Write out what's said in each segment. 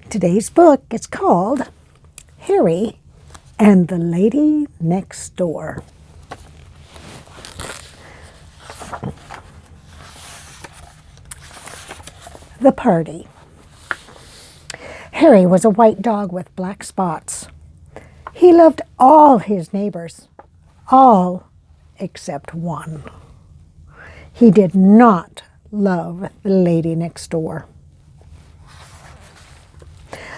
Today's book is called Harry and the Lady Next Door. The Party. Harry was a white dog with black spots. He loved all his neighbors, all except one. He did not love the lady next door.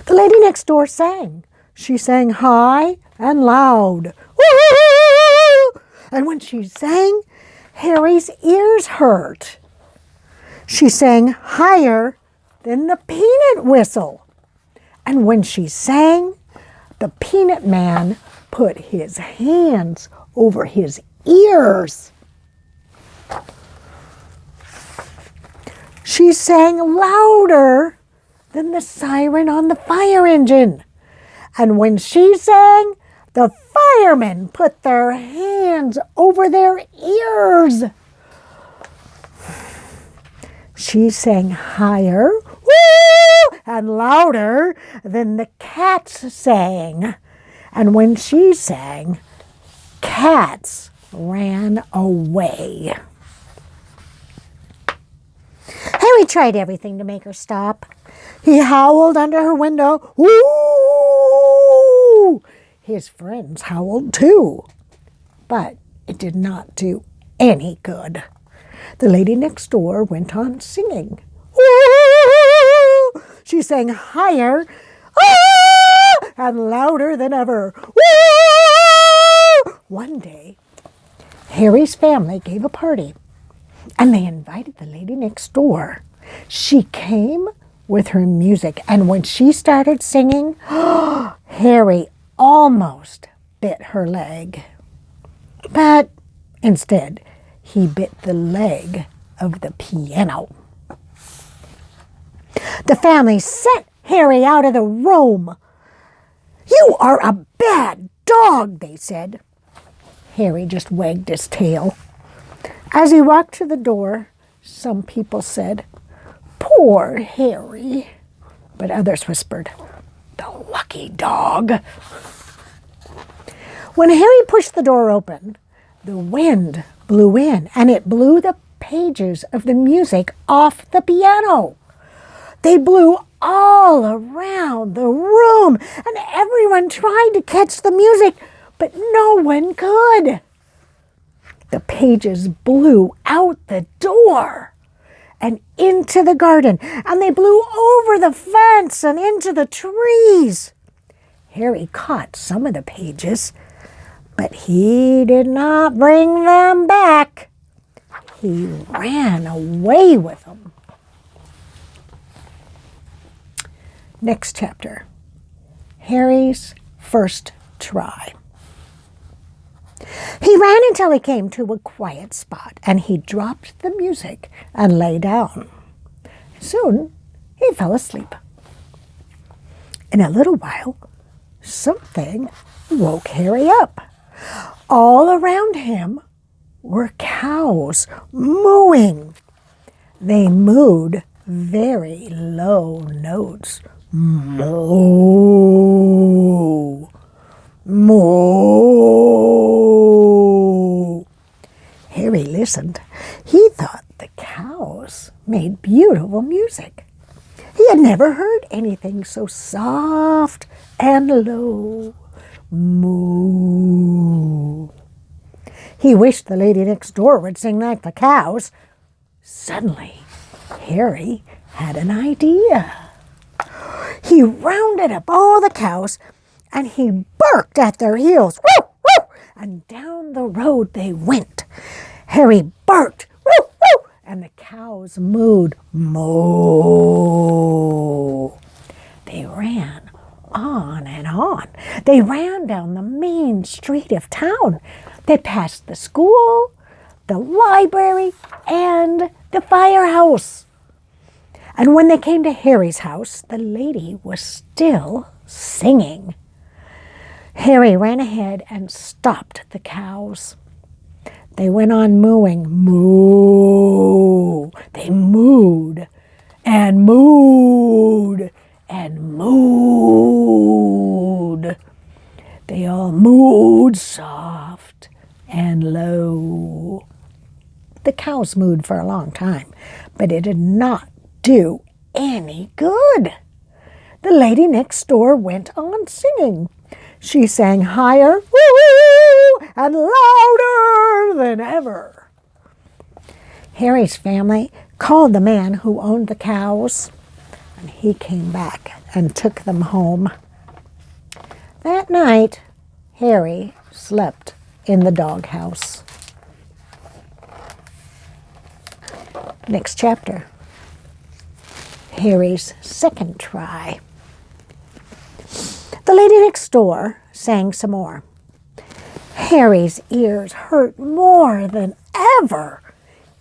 The lady next door sang. She sang high and loud. Woo! And when she sang, Harry's ears hurt. She sang higher than the peanut whistle. And when she sang, the peanut man put his hands over his ears. She sang louder than the siren on the fire engine. And when she sang, the firemen put their hands over their ears. She sang higher, woo, and louder than the cats sang. And when she sang, cats ran away. Harry tried everything to make her stop. He howled under her window. Woo! His friends howled too. But it did not do any good. The lady next door went on singing. Woo! She sang higher and louder than ever. Woo! One day, Harry's family gave a party, and they invited the lady next door. She came with her music, and when she started singing, Harry almost bit her leg. But instead, he bit the leg of the piano. The family sent Harry out of the room. "You are a bad dog," they said. Harry just wagged his tail. As he walked to the door, some people said, "Poor Harry," but others whispered, "The lucky dog." When Harry pushed the door open, the wind blew in, and it blew the pages of the music off the piano. They blew all around the room, and everyone tried to catch the music, but no one could. The pages blew out the door and into the garden, and they blew over the fence and into the trees. Harry caught some of the pages, but he did not bring them back. He ran away with them. Next chapter, Harry's first try. He ran until he came to a quiet spot, and he dropped the music and lay down. Soon he fell asleep. In a little while, something woke Harry up. All around him were cows mooing. They mooed very low notes. Moo, moo. Harry listened. He thought the cows made beautiful music. He had never heard anything so soft and low. Moo. He wished the lady next door would sing like the cows. Suddenly, Harry had an idea. He rounded up all the cows, and he barked at their heels. Woo, woo, and down the road they went. Harry barked, woo, woo, and the cows mooed, moo. They ran on and on. They ran down the main street of town. They passed the school, the library, and the firehouse. And when they came to Harry's house, the lady was still singing. Harry ran ahead and stopped the cows. They went on mooing, moo. They mooed and mooed and mooed. They all mooed soft and low. The cows mooed for a long time, but it did not do any good. The lady next door went on singing. She sang higher, woo, and louder than ever. Harry's family called the man who owned the cows, and he came back and took them home. That night, Harry slept in the doghouse. Next chapter. Harry's second try. The lady next door sang some more. Harry's ears hurt more than ever.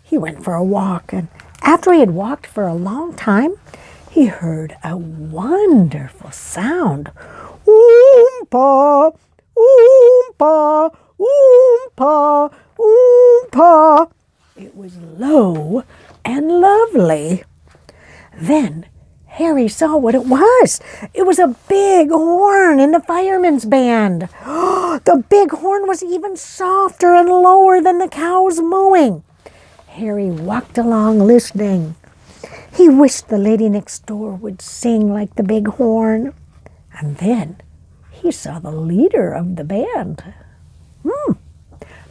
He went for a walk, and after he had walked for a long time, he heard a wonderful sound. Oompa, oompa, oompa, oompa. It was low and lovely. Then Harry saw what it was. It was a big horn in the fireman's band. The big horn was even softer and lower than the cows mooing. Harry walked along listening. He wished the lady next door would sing like the big horn. And then he saw the leader of the band.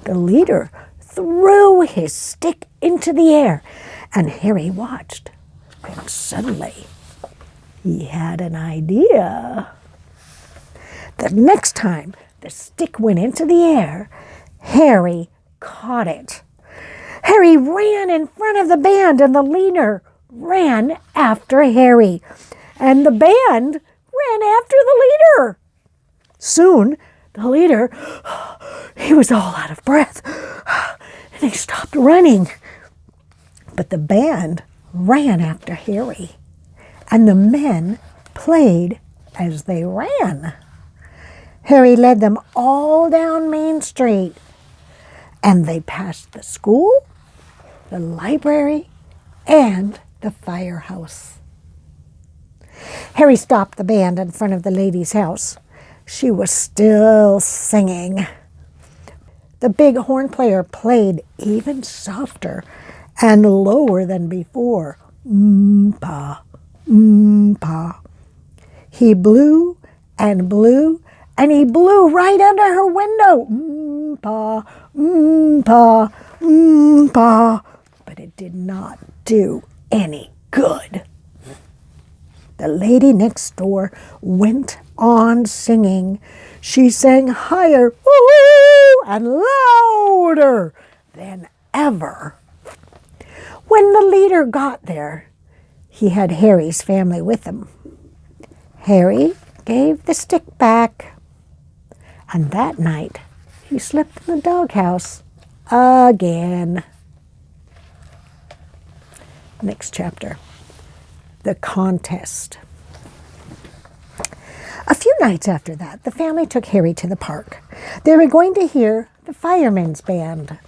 The leader threw his stick into the air, and Harry watched. And suddenly, he had an idea. The next time the stick went into the air, Harry caught it. Harry ran in front of the band, and the leader ran after Harry. And the band ran after the leader. Soon, the leader, he was all out of breath, and he stopped running. But the band ran after Harry, and the men played as they ran. Harry led them all down Main Street, and they passed the school, the library, and the firehouse. Harry stopped the band in front of the lady's house. She was still singing. The big horn player played even softer and lower than before. Oompa, oompa. He blew, and he blew right under her window. Oompa, oompa, oompa. But it did not do any good. The lady next door went on singing. She sang higher, woo, and louder than ever. When the leader got there, he had Harry's family with him. Harry gave the stick back, and that night he slept in the doghouse again. Next chapter. The contest. A few nights after that, the family took Harry to the park. They were going to hear the firemen's band.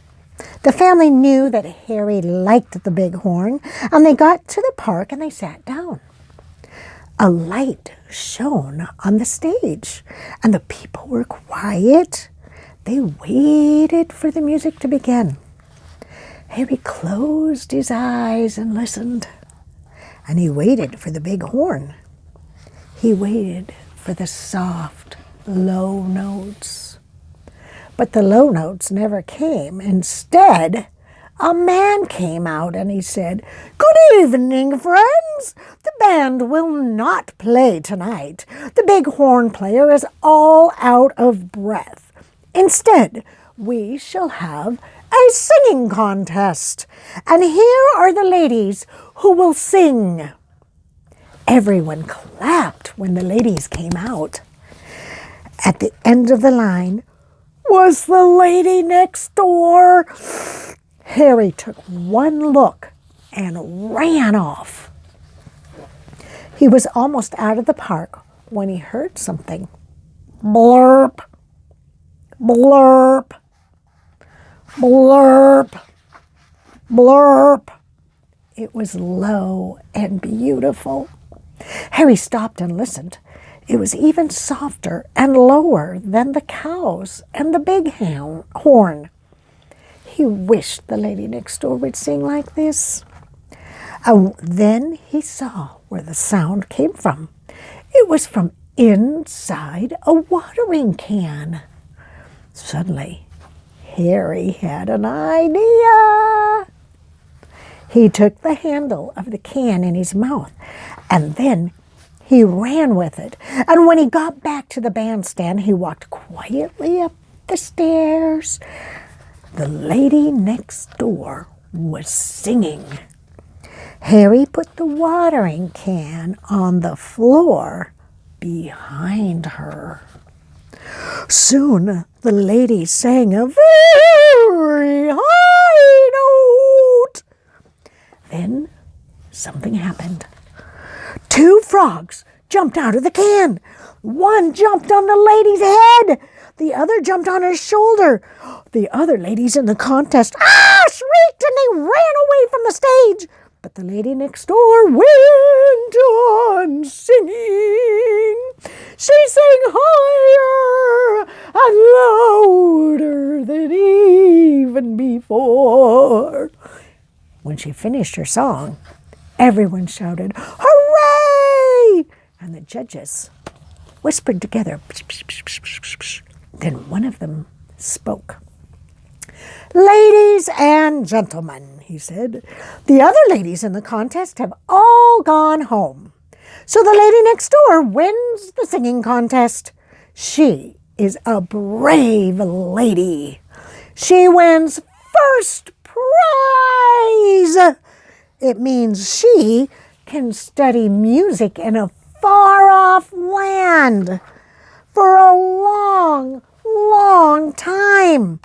The family knew that Harry liked the big horn, and they got to the park and they sat down. A light shone on the stage, and the people were quiet. They waited for the music to begin. Harry closed his eyes and listened, and he waited for the big horn. He waited for the soft, low notes. But the low notes never came. Instead, a man came out and he said, "Good evening, friends. The band will not play tonight. The big horn player is all out of breath. Instead, we shall have a singing contest. And here are the ladies who will sing." Everyone clapped when the ladies came out. At the end of the line was the lady next door. Harry took one look and ran off. He was almost out of the park when he heard something. Blurp, blurp, blurp, blurp. It was low and beautiful. Harry stopped and listened. It was even softer and lower than the cows and the big horn. He wished the lady next door would sing like this. Then he saw where the sound came from. It was from inside a watering can. Suddenly, Harry had an idea. He took the handle of the can in his mouth, and then he ran with it. And when he got back to the bandstand, he walked quietly up the stairs. The lady next door was singing. Harry put the watering can on the floor behind her. Soon the lady sang a very high note. Then something happened. 2 frogs jumped out of the can. One jumped on the lady's head. The other jumped on her shoulder. The other ladies in the contest shrieked and they ran away from the stage. But the lady next door went on singing. She sang higher and louder than even before. When she finished her song, everyone shouted, "Hooray!" And the judges whispered together. Then one of them spoke. "Ladies and gentlemen," he said, "the other ladies in the contest have all gone home. So the lady next door wins the singing contest. She is a brave lady. She wins first prize. It means she can study music in a far-off land for a long, long time."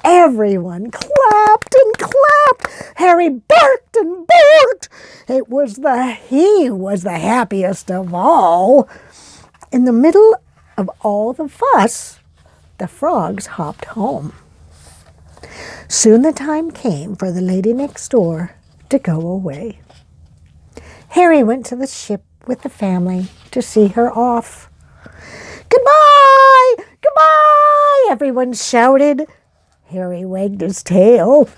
Everyone clapped and clapped. Harry barked and barked. He was the happiest of all. In the middle of all the fuss, the frogs hopped home. Soon the time came for the lady next door to go away. Harry went to the ship with the family to see her off. "Goodbye! Goodbye!" everyone shouted. Harry wagged his tail.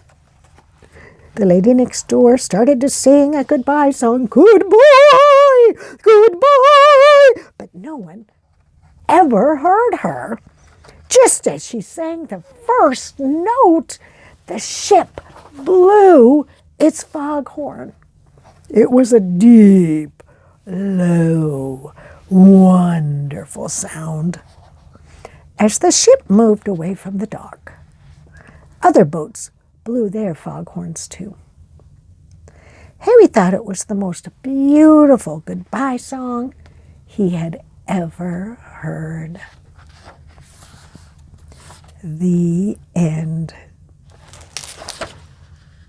The lady next door started to sing a goodbye song. "Goodbye! Goodbye!" But no one ever heard her. Just as she sang the first note, the ship blew its foghorn. It was a deep, low, wonderful sound. As the ship moved away from the dock, other boats blew their foghorns too. Harry thought it was the most beautiful goodbye song he had ever heard. The end.